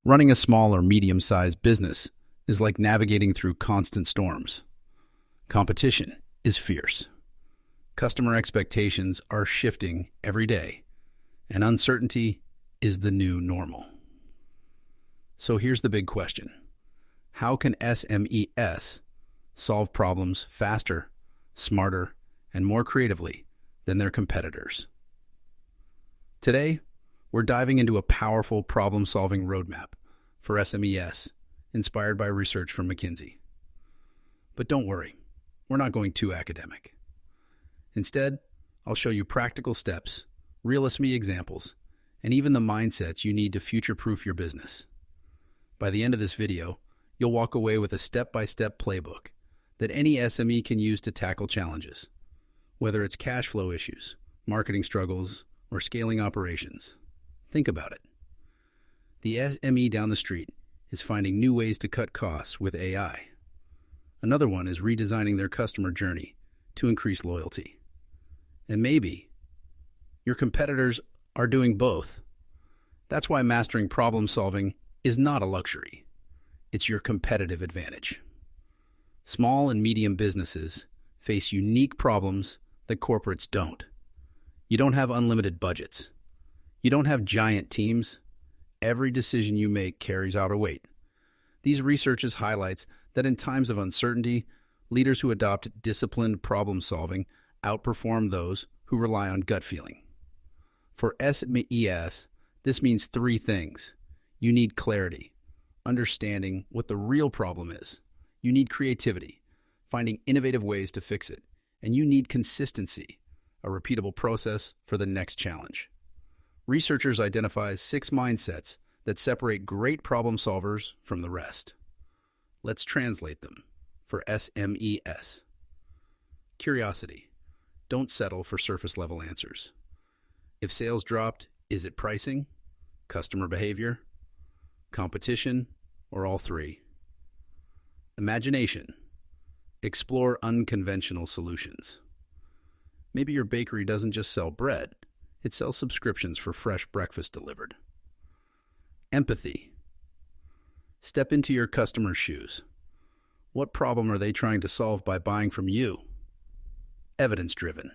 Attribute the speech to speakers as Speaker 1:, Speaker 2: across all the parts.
Speaker 1: Running a small or medium-sized business is like navigating through constant storms. Competition is fierce. Customer expectations are shifting every day, and uncertainty is the new normal. So here's the big question. How can SMEs solve problems faster, smarter, and more creatively than their competitors? Today, we're diving into a powerful problem-solving roadmap for SMEs, inspired by research from McKinsey. But don't worry, we're not going too academic. Instead, I'll show you practical steps, real SME examples, and even the mindsets you need to future-proof your business. By the end of this video, you'll walk away with a step-by-step playbook that any SME can use to tackle challenges, whether it's cash flow issues, marketing struggles, or scaling operations. Think about it. The SME down the street is finding new ways to cut costs with AI. Another one is redesigning their customer journey to increase loyalty. And maybe your competitors are doing both. That's why mastering problem solving is not a luxury. It's your competitive advantage. Small and medium businesses face unique problems that corporates don't. You don't have unlimited budgets. You don't have giant teams. Every decision you make carries out a weight. These researches highlights that in times of uncertainty, leaders who adopt disciplined problem solving outperform those who rely on gut feeling. For SMEs, this means three things. You need clarity, understanding what the real problem is. You need creativity, finding innovative ways to fix it. And you need consistency, a repeatable process for the next challenge. Researchers identify 6 mindsets that separate great problem solvers from the rest. Let's translate them for SMEs. Curiosity. Don't settle for surface-level answers. If sales dropped, is it pricing, customer behavior, competition, or all three? Imagination. Explore unconventional solutions. Maybe your bakery doesn't just sell bread, it sells subscriptions for fresh breakfast delivered. Empathy. Step into your customer's shoes. What problem are they trying to solve by buying from you? Evidence-driven.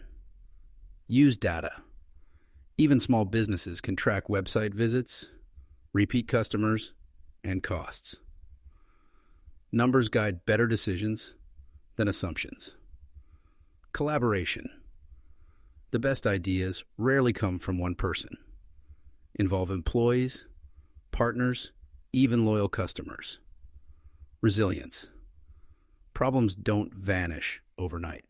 Speaker 1: Use data. Even small businesses can track website visits, repeat customers, and costs. Numbers guide better decisions than assumptions. Collaboration. The best ideas rarely come from one person. Involve employees, partners, even loyal customers. Resilience. Problems don't vanish overnight.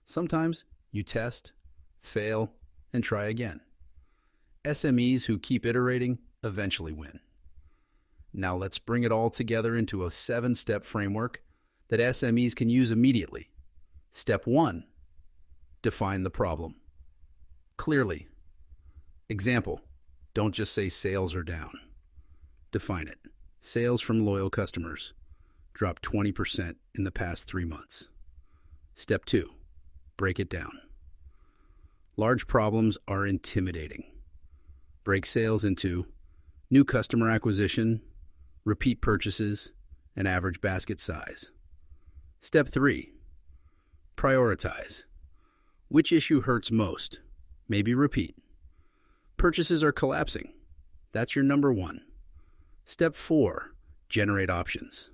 Speaker 1: Sometimes you test, fail, and try again. SMEs who keep iterating eventually win. Now let's bring it all together into a 7-step framework that SMEs can use immediately. Step 1. Define the problem clearly. Example, don't just say sales are down. Define it. Sales from loyal customers dropped 20% in the past 3 months. Step 2. Break it down. Large problems are intimidating. Break sales into new customer acquisition, repeat purchases, and average basket size. Step 3. Prioritize. Which issue hurts most? Maybe repeat. Purchases are collapsing. That's your number 1. Step 4. Generate options.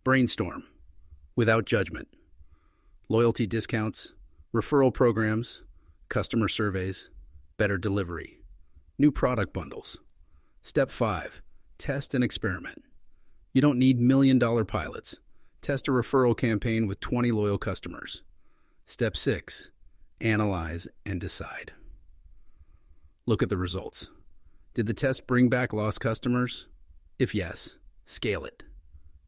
Speaker 1: Brainstorm. Without judgment. Loyalty discounts, referral programs, customer surveys, better delivery, new product bundles. Step 5. Test and experiment. You don't need million-dollar pilots. Test a referral campaign with 20 loyal customers. Step 6. Analyze and decide. Look at the results. Did the test bring back lost customers? If yes, scale it.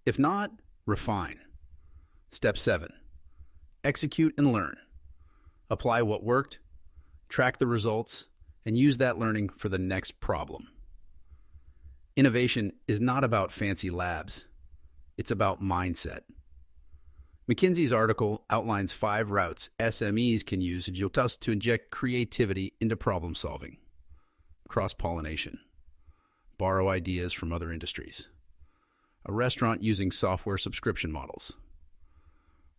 Speaker 1: If not, refine. Step 7. Execute and learn. Apply what worked, track the results, and use that learning for the next problem. Innovation is not about fancy labs. It's about mindset. McKinsey's article outlines 5 routes SMEs can use to inject creativity into problem solving. Cross-pollination. borrow ideas from other industries. A restaurant using software subscription models.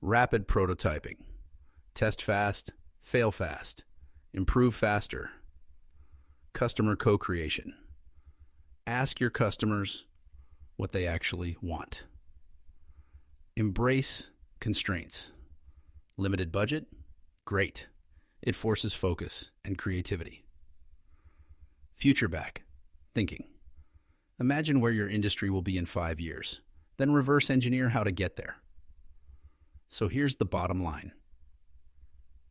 Speaker 1: Rapid prototyping. Test fast, fail fast, improve faster. Customer co-creation. Ask your customers what they actually want. Embrace constraints. Limited budget? Great. It forces focus and creativity. Future back. Thinking. Imagine where your industry will be in 5 years, then reverse engineer how to get there. So here's the bottom line.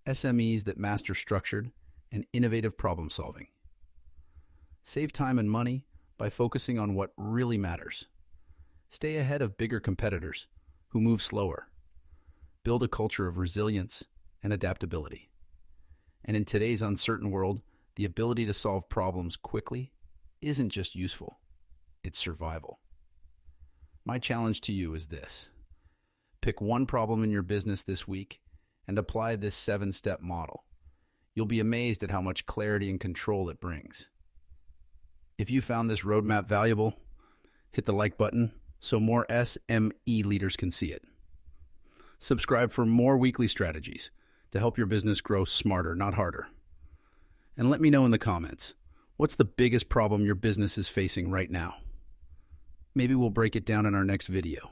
Speaker 1: SMEs that master structured and innovative problem solving. Save time and money by focusing on what really matters. Stay ahead of bigger competitors who move slower. Build a culture of resilience and adaptability. And in today's uncertain world, the ability to solve problems quickly isn't just useful, it's survival. My challenge to you is this. Pick one problem in your business this week and apply this 7-step model. You'll be amazed at how much clarity and control it brings. If you found this roadmap valuable, hit the like button so more SME leaders can see it. Subscribe for more weekly strategies to help your business grow smarter, not harder. And let me know in the comments, what's the biggest problem your business is facing right now? Maybe we'll break it down in our next video.